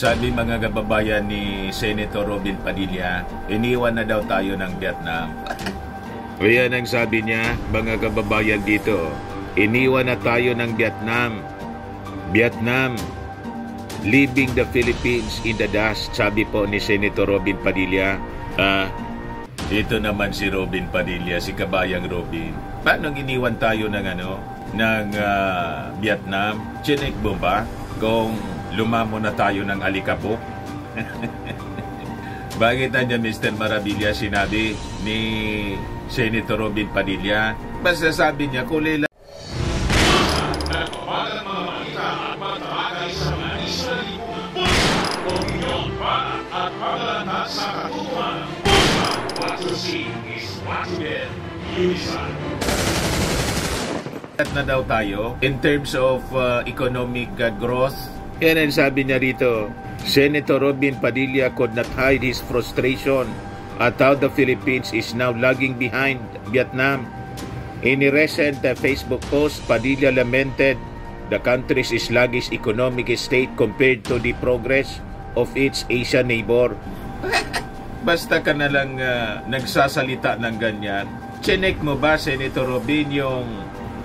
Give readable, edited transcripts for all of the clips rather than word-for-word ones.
Sabi mga kababayan ni Senator Robin Padilla, iniwan na daw tayo ng Vietnam. Kaya ang sabi niya, mga kababayan dito, iniwan na tayo ng Vietnam. Vietnam, leaving the Philippines in the dust, sabi po ni Senator Robin Padilla. Ito naman si Robin Padilla, si kabayang Robin. Paano iniwan tayo ng Vietnam? Chinek mo ba kung lumamo na tayo ng alikabok? Bakit niya Mr. Maravilla sinabi ni Senator Robin Padilla? Basta sabi niya, kulay lang. Na daw tayo in terms of economic growth. Yan ang sabi niya rito. Senator Robin Padilla could not hide his frustration at how the Philippines is now lagging behind Vietnam. In a recent Facebook post, Padilla lamented the country's sluggish economic state compared to the progress of its Asian neighbor. Basta ka na lang nagsasalita ng ganyan. Chinek mo ba, Senator Robin,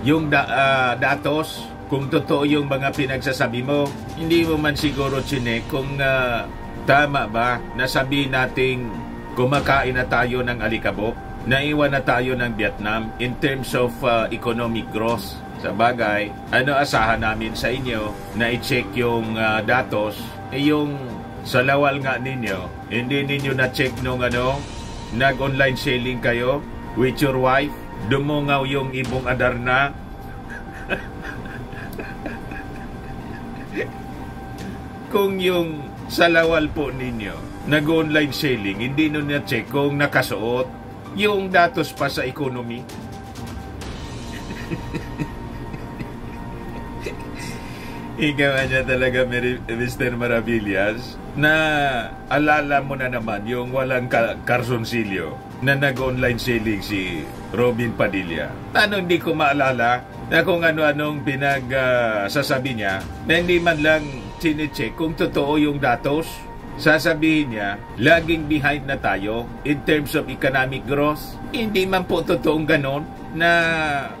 yung datos? Kung totoo yung mga pinagsasabi mo, hindi mo man siguro chinek kung tama ba na sabihin nating kumakain na tayo ng alikabok, naiwan na tayo ng Vietnam in terms of economic growth. Sa bagay, ano asahan namin sa inyo na i-check yung datos, yung sa lawal nga ninyo, hindi ninyo na-check nung nag-online selling kayo with your wife, dumungaw yung ibong Adarna. Kung yung sa lawal po ninyo, nag-online selling, hindi nyo na-check kung nakasuot yung datos pa sa economy. Ikaw niya talaga, Mr. Maravillas, na alala mo na naman yung walang karsunsilyo na nag-online selling si Robin Padilla. Ano hindi ko maalala na kung ano-anong pinagsasabi niya na hindi man lang sine-check kung totoo yung datos. Sasabihin niya, lagging behind na tayo in terms of economic growth. Hindi man po totoong ganon na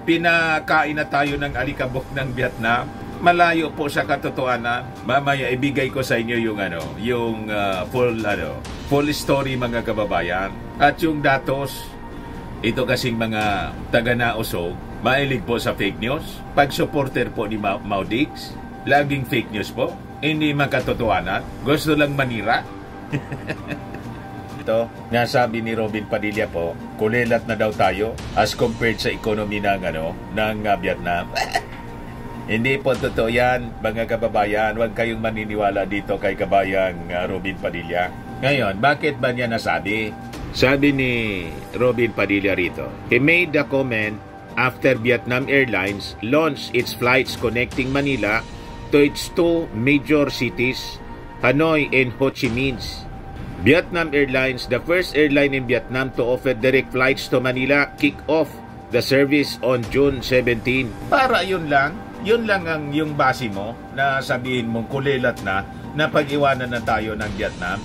pinakain na tayo ng alikabok ng Vietnam. Malayo po sa katotohanan. Mamaya ibigay ko sa inyo yung full story mga kababayan. At yung datos, ito kasing mga taga-nausog, mailig po sa fake news. Pag-supporter po ni Maudix, laging fake news po. Hindi makatotohanan. Gusto lang manira. Ito, nga sabi ni Robin Padilla po, kulilat na daw tayo as compared sa economy ng Vietnam. Hindi po totoo yan, mga kababayan. Huwag kayong maniniwala dito kay kabayang Robin Padilla. Ngayon, bakit ba niya nasabi? Sabi ni Robin Padilla rito, he made the comment after Vietnam Airlines launched its flights connecting Manila to its two major cities, Hanoi and Ho Chi Minh. Vietnam Airlines, the first airline in Vietnam to offer direct flights to Manila, kicked off the service on June 17. Para yun lang ang yung base mo na sabihin mong kulilat na pag-iwanan na tayo ng Vietnam.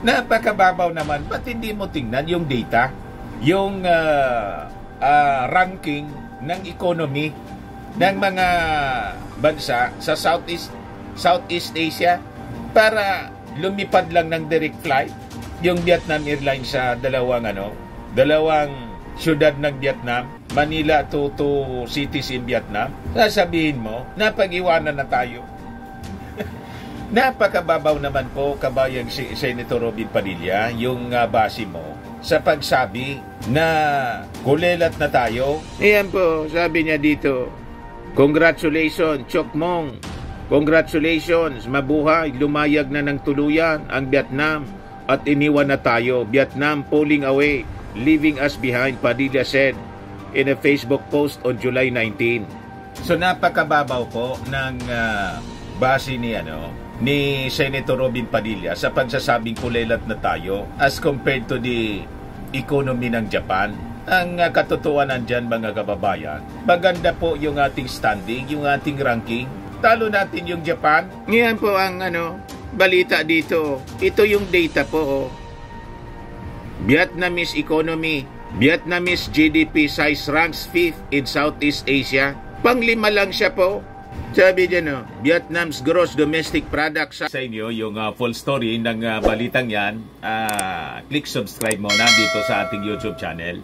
Napakababaw naman. Ba't hindi mo tingnan yung data? Yung ranking ng economy ng mga bansa sa Southeast Asia para lumipad lang ng direct flight yung Vietnam Airlines sa dalawang syudad ng Vietnam, Manila to cities in Vietnam. Sasabihin mo, napag-iwanan na tayo. Napakababaw naman po, kabayang Senator Robin Padilla, yung base mo sa pagsabi na kulilat na tayo. Ayan po, sabi niya dito, congratulations, Chokmong. Congratulations, mabuhay, lumayag na ng tuluyan ang Vietnam at iniwan na tayo. Vietnam pulling away, leaving us behind, Padilla said in a Facebook post on July 19. So napakababaw po ng base ni Senator Robin Padilla sa pagsasabing kulilat na tayo as compared to the economy ng Japan. Ang katotohanan dyan mga kababayan, maganda po yung ating standing, yung ating ranking Talo natin yung Japan. Ngayon po ang balita dito. Ito yung data po. Oh. Vietnamese economy. Vietnamese GDP size ranks 5th in Southeast Asia. Pang-5 lang siya po. Sabi dyan, Vietnam's gross domestic product. Sa inyo, yung full story ng balitang yan, click subscribe muna dito sa ating YouTube channel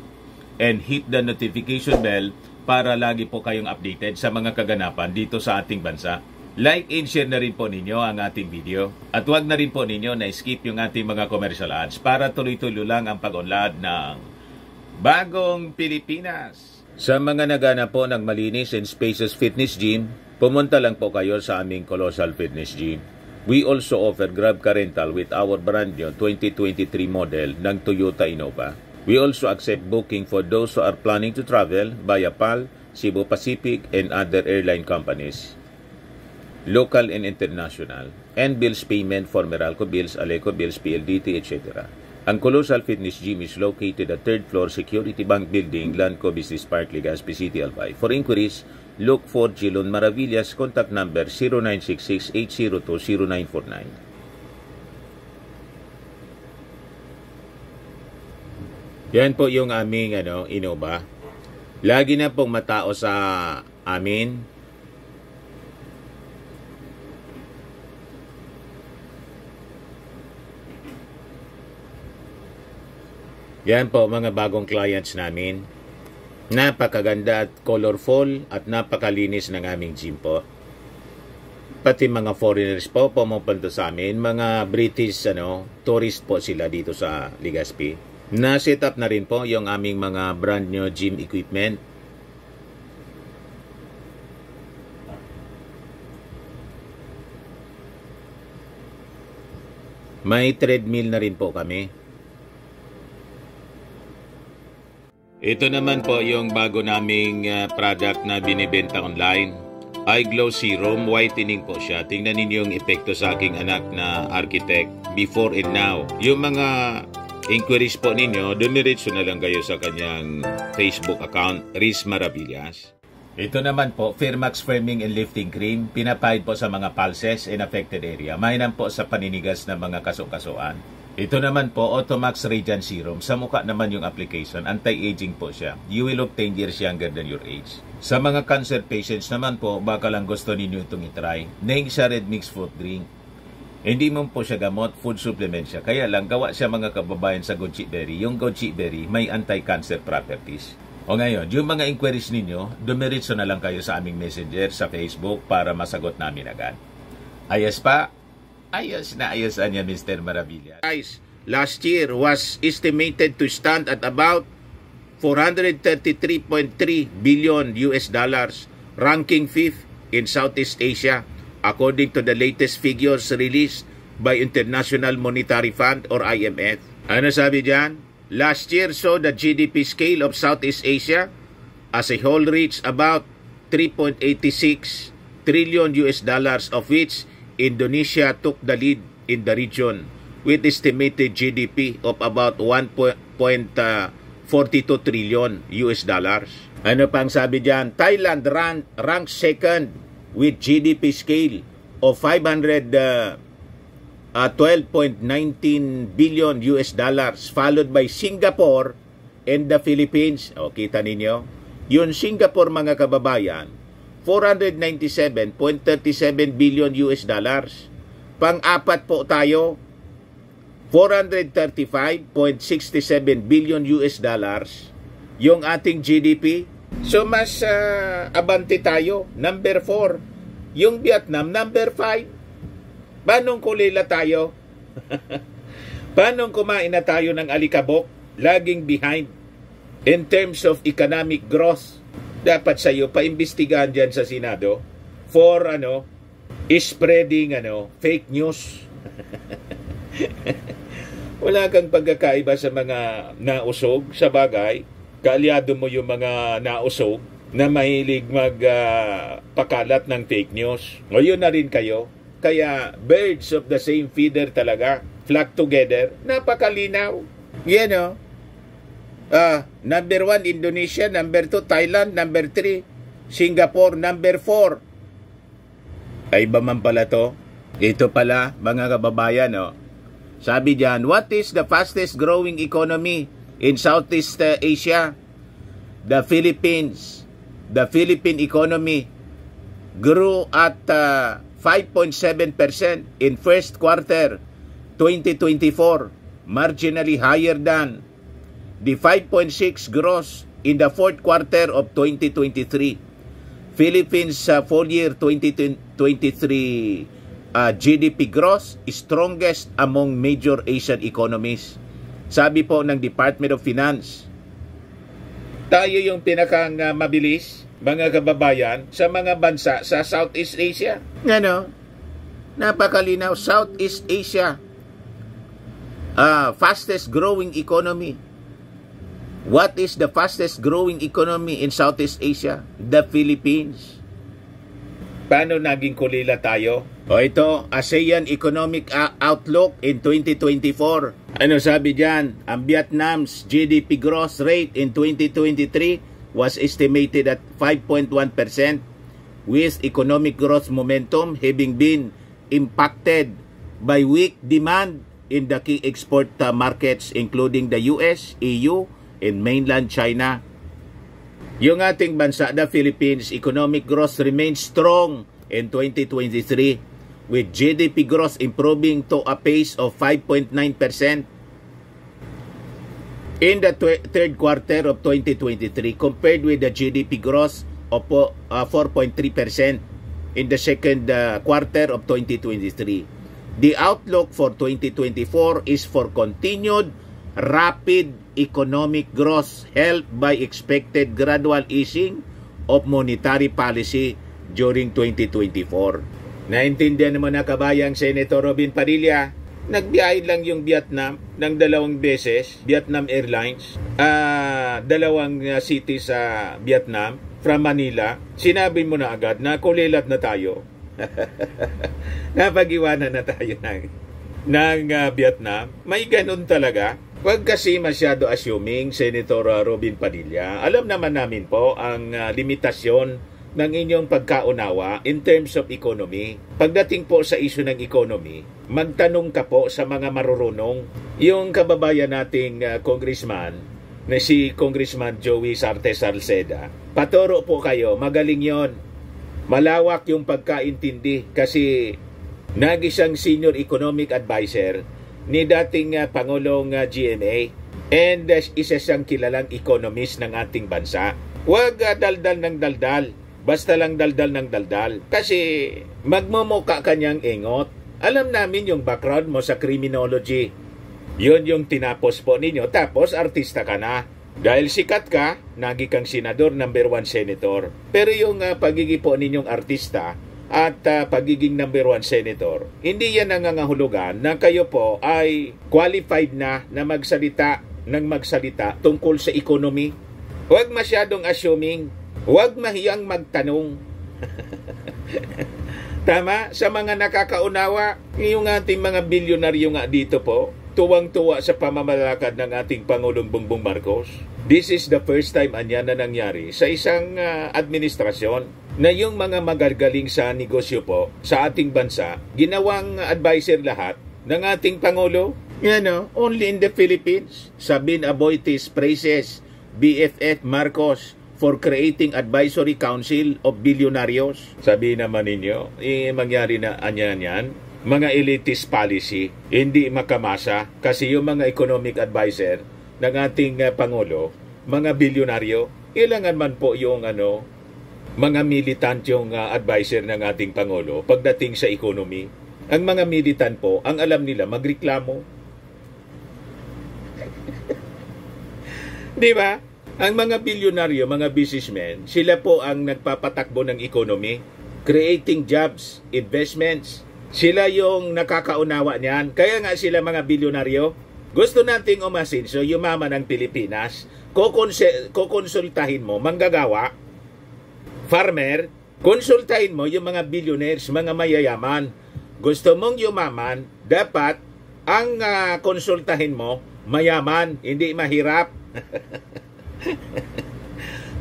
and hit the notification bell para lagi po kayong updated sa mga kaganapan dito sa ating bansa. Like and share na rin po ninyo ang ating video. At huwag na rin po ninyo na skip yung ating mga commercial ads para tuloy-tuloy lang ang pag-unlad ng Bagong Pilipinas. Sa mga nagana po ng malinis and spacious fitness gym, pumunta lang po kayo sa aming Colossal Fitness Gym. We also offer Grab Car Rental with our brand new 2023 model ng Toyota Innova. We also accept booking for those who are planning to travel via PAL, Cebu Pacific, and other airline companies, local and international, and bills payment for Meralco Bills, Aleco Bills, PLDT, etc. Ang Colossal Fitness Gym is located at 3rd floor Security Bank Building, Lanco Business Park, Legazpi City, Albay. For inquiries, look for Gilon Maravillas, contact number 0966-802-0949. Yan po yung aming Innova. Lagi na pong matao sa amin. Yan po mga bagong clients namin. Napakaganda at colorful at napakalinis ng aming gym po. Pati mga foreigners po pumupunta sa amin, mga British tourist po sila dito sa Legazpi. Na-set up na rin po yung aming mga brand new gym equipment. May treadmill na rin po kami. Ito naman po yung bago naming product na binibenta online. Eye Glow Serum, whitening po siya. Tingnan ninyo yung epekto sa aking anak na architect before and now. Yung mga inquiries po ninyo, dumiretso na lang kayo sa kanyang Facebook account, Riz Maravillas. Ito naman po, Firmax Firming and Lifting Cream, pinapahid po sa mga pulses in affected area. Mainam po sa paninigas ng mga kaso-kasuan. Ito naman po, Automax Radiant Serum. Sa mukha naman yung application, anti-aging po siya. You will look 10 years younger than your age. Sa mga cancer patients naman po, baka lang gusto ninyo itong itry. Naing siya red mixed fruit drink. Hindi mo po siya gamot, food supplement siya. Kaya lang, gawa siya mga kababayan sa goji berry. Yung goji berry may anti-cancer properties. O ngayon, yung mga inquiries ninyo, dumiretso na lang kayo sa aming messenger sa Facebook para masagot namin agad. Ayos pa? Ayos na ayos niya, Mr. Maravilla. Guys, last year was estimated to stand at about 433.3 billion US dollars, ranking 5th in Southeast Asia, according to the latest figures released by International Monetary Fund or IMF. Ano sabi diyan? Last year saw the GDP scale of Southeast Asia as a whole reached about 3.86 trillion US dollars, of which Indonesia took the lead in the region with estimated GDP of about 1.42 trillion US dollars. Ano pang sabi diyan? Thailand ranked second with GDP scale of 512.19 billion US dollars, followed by Singapore and the Philippines. O, kita ninyo? Yun Singapore, mga kababayan, 497.37 billion US dollars. Pang-apat po tayo, 435.67 billion US dollars yung ating GDP. So mas abante tayo, number 4. Yung Vietnam, number 5. Paano kulila tayo? Paano kumain na tayo ng alikabok? Laging behind in terms of economic growth. Dapat sa iyo paimbestigahan diyan sa Senado for spreading fake news. Wala kang pagkakaiba sa mga nausog. Sa bagay, kaalyado mo yung mga nausog na mahilig magpakalat ng fake news. O yun na rin kayo. Kaya birds of the same feather talaga, flock together. Napakalinaw. Yan number 1 Indonesia, number 2 Thailand, number 3 Singapore, number 4 Ay ba man pala to? Ito pala, mga kababayan, no? Sabi diyan, what is the fastest growing economy in Southeast Asia? The Philippines. The Philippine economy grew at 5.7% in first quarter 2024, marginally higher than the 5.6 gross in the fourth quarter of 2023. Philippines full year 2023 GDP gross strongest among major Asian economies. Sabi po ng Department of Finance. Tayo yung pinakang mabilis, mga kababayan, sa mga bansa sa Southeast Asia. Ano? Napakalinaw, Southeast Asia. Fastest growing economy. What is the fastest growing economy in Southeast Asia? The Philippines. Paano naging kulila tayo? O ito, ASEAN Economic Outlook in 2024. Ano sabi dyan? Ang Vietnam's GDP growth rate in 2023 was estimated at 5.1%, with economic growth momentum having been impacted by weak demand in the key export markets including the US, EU, and mainland China. Yung ating bansa, the Philippines, economic growth remains strong in 2023 with GDP growth improving to a pace of 5.9% in the third quarter of 2023 compared with the GDP growth of 4.3% in the second quarter of 2023. The outlook for 2024 is for continued rapid economic growth helped by expected gradual easing of monetary policy during 2024. Naintindihan mo na kabayang Senator Robin Padilla, nagbiyahe lang yung Vietnam ng 2 beses, Vietnam Airlines, 2 city sa Vietnam, from Manila. Sinabi mo na agad na kulilat na tayo. Napag-iwanan na tayo ng Vietnam. May ganun talaga. Huwag kasi masyado assuming, Senator Robin Padilla. Alam naman namin po ang limitasyon ng inyong pagkaunawa in terms of economy. Pagdating po sa issue ng economy, magtanong ka po sa mga marurunong. Yung kababayan nating congressman, na si Congressman Joey Sarte Salceda, paturo po kayo, magaling yon. Malawak yung pagkaintindi kasi nagisang senior economic advisor ni dating Pangulong GMA and isa siyang kilalang economist ng ating bansa. Huwag daldal ng daldal, basta lang daldal ng daldal kasi magmumuka kanyang ingot. Alam namin yung background mo sa criminology. Yun yung tinapos po ninyo, tapos artista ka na. Dahil sikat ka, nagi kang senador, number 1 senator. Pero yung pagiging po ninyong artista at pagiging number 1 senator, hindi yan nangangahulugan na kayo po ay qualified na magsalita tungkol sa economy. Huwag masyadong assuming, huwag mahiyang magtanong. Tama? Sa mga nakakaunawa, yung ating mga bilyonaryo nga dito po, tuwang-tuwa sa pamamalakad ng ating Pangulong Bongbong Marcos. This is the first time anya na nangyari sa isang administrasyon na yung mga magagaling sa negosyo po sa ating bansa, ginawang advisor lahat ng ating Pangulo. Only in the Philippines. Sabin Aboitiz praises BFF Marcos for creating advisory council of billionaires. Sabi naman ninyo, mangyari na anya yan. Mga elitist policy, hindi makamasa kasi yung mga economic advisor ng ating Pangulo, mga bilyonaryo, ilangan man po yung mga militant yung advisor ng ating Pangulo pagdating sa economy. Ang mga militant po, ang alam nila, magreklamo. Di ba? Ang mga bilyonaryo, mga businessmen, sila po ang nagpapatakbo ng economy, creating jobs, investments. Sila yung nakakaunawa niyan. Kaya nga sila mga bilyonaryo. Gusto nating umasinso, yumaman ng Pilipinas. Kukonsultahin mo, manggagawa, farmer, konsultahin mo yung mga billionaires, mga mayayaman. Gusto mong yumaman, dapat ang konsultahin mo, mayaman, hindi mahirap.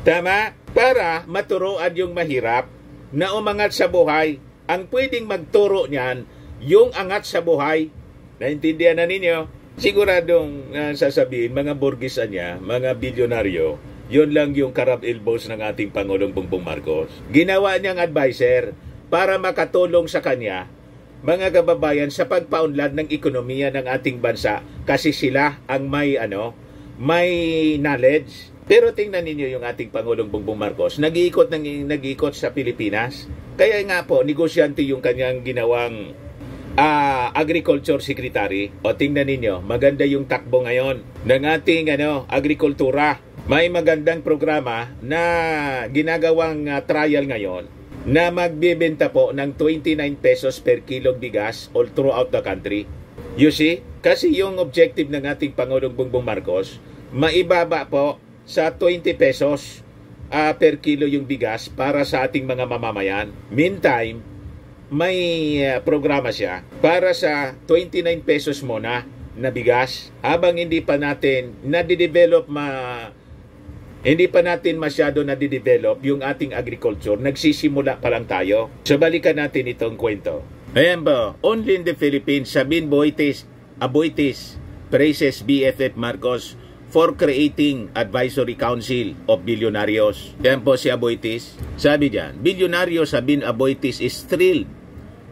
Tama? Para maturuan yung mahirap na umangat sa buhay Ang pwedeng magturo niyan, yung angat sa buhay. Naintindihan na ninyo? Siguradong sasabihin, mga burgesa niya, mga bilyonaryo, yun lang yung karab-ilbos ng ating Pangulong Bongbong Marcos. Ginawa niyang advisor para makatulong sa kanya, mga kababayan, sa pagpaunlad ng ekonomiya ng ating bansa kasi sila ang may knowledge. Pero tingnan ninyo yung ating Pangulong Bongbong Marcos, nag-iikot sa Pilipinas. Kaya nga po, negosyante yung kanyang ginawang Agriculture Secretary. O tingnan ninyo, maganda yung takbo ngayon ng ating agrikultura. May magandang programa na ginagawang trial ngayon na magbebenta po ng 29 pesos per kilong bigas all throughout the country. You see? Kasi yung objective ng ating Pangulong Bongbong Marcos, maibaba po sa 20 pesos per kilo yung bigas para sa ating mga mamamayan. Meantime, may programa siya para sa 29 pesos muna na bigas habang hindi pa natin masyado nadidevelop yung ating agriculture, nagsisimula pa lang tayo. So balikan natin itong kwento. Ayan ba, only in the Philippines, Sabine Aboitiz praises BFF Marcos for creating Advisory Council of Billionaires. Yan po si Aboitiz. Sabi diyan, Billionario Sabine Aboitiz is thrilled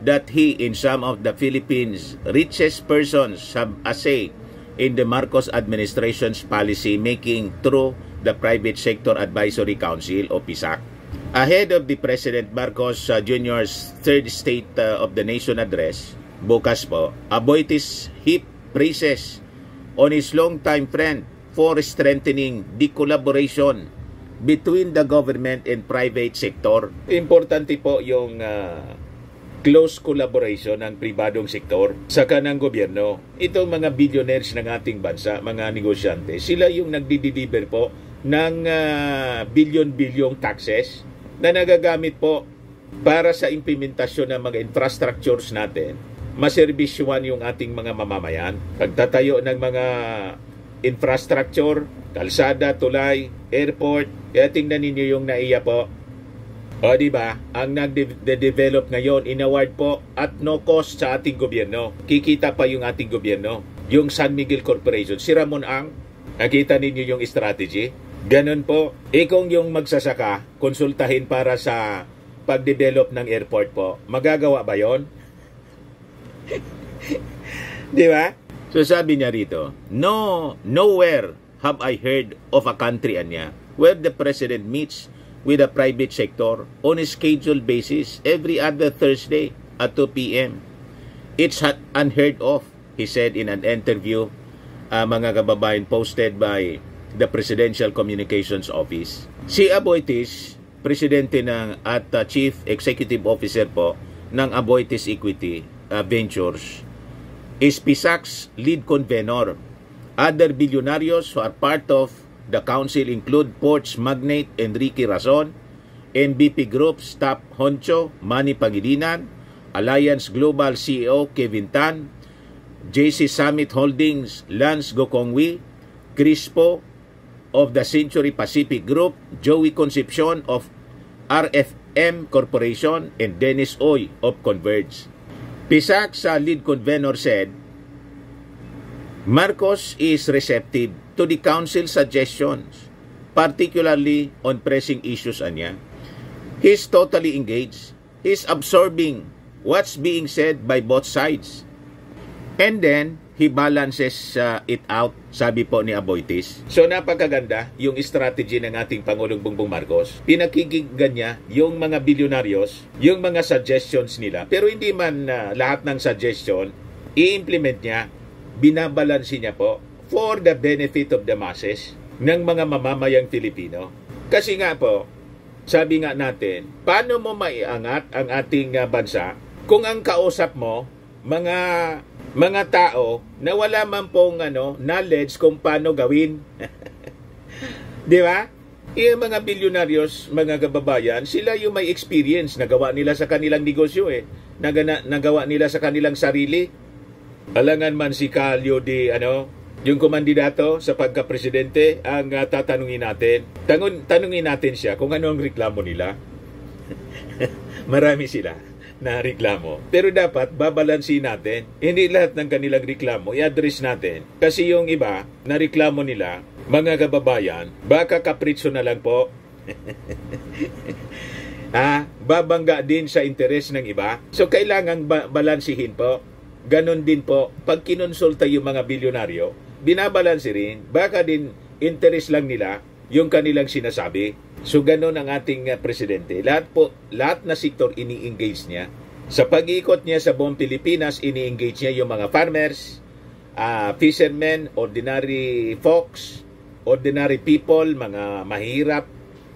that he and some of the Philippines' richest persons have a say in the Marcos administration's policy making through the Private Sector Advisory Council o PSAC. Ahead of the President Marcos Jr.'s third State of the Nation address, bukas po, Aboitiz heaped praises on his longtime friend for strengthening the collaboration between the government and private sector. Importante po yung close collaboration ng pribadong sektor sa kanang gobyerno. Itong mga billionaires ng ating bansa, mga negosyante, sila yung nagdi-deliver po ng billion-bilyong taxes na nagagamit po para sa implementasyon ng mga infrastructures natin. Maserbisyuhan yung ating mga mamamayan. Pagtatayo ng mga infrastructure, kalsada, tulay, airport. Kaya tingnan ninyo yung naiya po. O diba, ang nag-develop ngayon, inaward po at no cost sa ating gobyerno. Kikita pa yung ating gobyerno. Yung San Miguel Corporation, si Ramon Ang, nakita ninyo yung strategy. Ganon po. Kung yung magsasaka, konsultahin para sa pag-develop ng airport po. Magagawa ba yon? Di ba? So sabi niya rito, nowhere have I heard of a country anya where the president meets with the private sector on a scheduled basis every other Thursday at 2 p.m. It's unheard of, he said in an interview, mga kababayan, posted by the Presidential Communications Office. Si Aboitiz, presidente at Chief Executive Officer po ng Aboitiz Equity Ventures, is PSAC's lead convener. Other billionaires who are part of the council include Ports magnate Enrique Razon, MVP Group's top honcho Manny Pangilinan, Alliance Global CEO Kevin Tan, JC Summit Holdings Lance Gokongwi, Crispo of the Century Pacific Group, Joey Concepcion of RFM Corporation, and Dennis Oy of Converge. PSAC's lead convener said, Marcos is receptive to the council suggestions, particularly on pressing issues anya. He's totally engaged. He's absorbing what's being said by both sides. And then, he balances it out, sabi po ni Aboitiz. So napakaganda yung strategy ng ating Pangulong Bongbong Marcos. Pinakikinggan niya yung mga bilyonaryos, yung mga suggestions nila. Pero hindi man lahat ng suggestion, i-implement niya, binabalansi niya po for the benefit of the masses ng mga mamamayang Filipino. Kasi nga po, sabi nga natin, paano mo maiangat ang ating bansa kung ang kausap mo, mga tao na wala man pong knowledge kung paano gawin. Di ba? Yung mga bilyonaryos, mga kababayan, sila yung may experience. Nagawa nila sa kanilang negosyo nagawa nila sa kanilang sarili. Alangan man si Calio yung kumandidato sa pagka-presidente, ang tatanungin natin. Tanungin natin siya kung ano ang reklamo nila. Marami sila. na reklamo. Pero dapat babalansin natin. Hindi lahat ng kanilang reklamo i-address natin. Kasi yung iba na reklamo nila, mga kababayan, baka kapritso na lang po. Babangga din sa interes ng iba. So kailangan balansihin po. Ganon din po, pag kinonsulta yung mga bilyonaryo, binabalansi rin. Baka din interes lang nila yung kanilang sinasabi. So ganon ang ating presidente. Lahat na sektor ini-engage niya. Sa pag-iikot niya sa buong Pilipinas, ini-engage niya yung mga farmers, fishermen, ordinary folks, ordinary people, mga mahirap.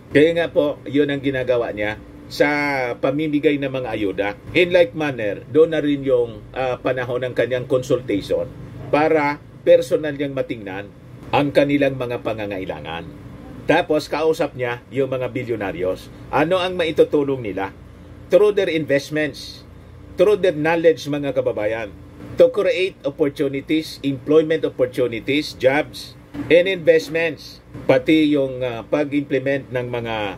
Kaya nga po, yun ang ginagawa niya sa pamimigay ng mga ayuda. In like manner, doon na rin yung panahon ng kanyang consultation para personal niyang matingnan ang kanilang mga pangangailangan. Tapos, kausap niya yung mga bilyonaryos. Ano ang maitutulong nila? Through their investments, through their knowledge, mga kababayan, to create opportunities, employment opportunities, jobs, and investments. Pati yung pag-implement ng mga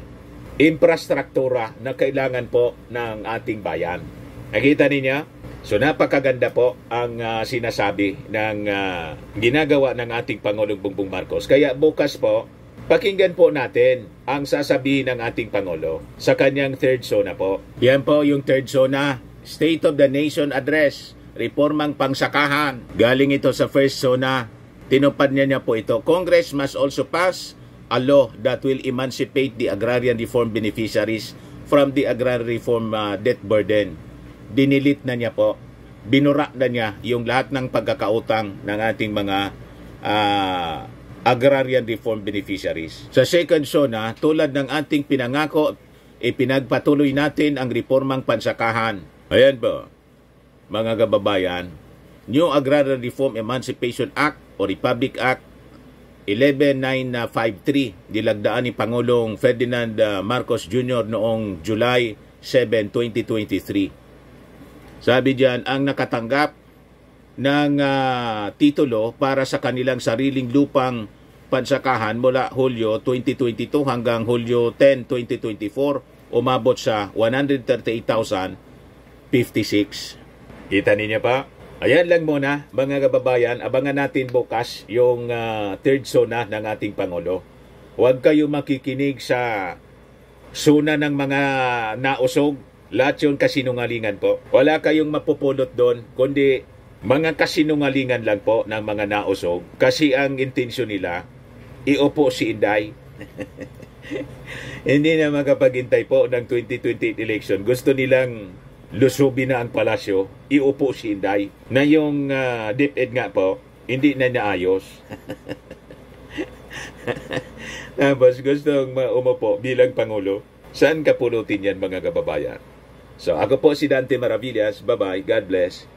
infrastruktura na kailangan po ng ating bayan. Nakita niyo? So napakaganda po ang sinasabi ng ginagawa ng ating Pangulong Bongbong Marcos. Kaya bukas po, pakinggan po natin ang sasabihin ng ating Pangulo sa kanyang third zona po. Yan po yung third zona, State of the Nation Address, reformang pangsakahan. Galing ito sa first zona. Tinupad niya po ito. Congress must also pass a law that will emancipate the agrarian reform beneficiaries from the agrarian reform debt burden. Dinilit na niya po. Binura na niya yung lahat ng pagkakautang ng ating mga agrarian reform beneficiaries. Sa second zona, tulad ng ating pinangako, ipinagpatuloy natin ang reformang pansakahan. Ayan po, mga kababayan, New Agrarian Reform Emancipation Act o Republic Act 11953, dilagdaan ni Pangulong Ferdinand Marcos Jr. noong July 7, 2023. Sabi diyan, ang nakatanggap ng titulo para sa kanilang sariling lupang pansakahan mula Hulyo 2022 hanggang Hulyo 10, 2024 umabot sa 138,056. Kita niyo pa? Ayan lang muna mga kababayan, abangan natin bukas yung third zona ng ating Pangulo. Huwag kayo makikinig sa zona ng mga nausog, lahat yung kasinungalingan po. Wala kayong mapupulot doon, kundi mga kasinungalingan lang po ng mga nausog. Kasi ang intensyon nila, iupo si Inday. Hindi na makapaghintay po ng 2028 election. Gusto nilang lusubin na ang palasyo, iupo si Inday. Na yung DepEd nga po, hindi na naayos. Tapos gustong umupo bilang Pangulo. Saan kapulutin yan mga kababayan? So ako po si Dante Maravillas. Bye-bye. God bless.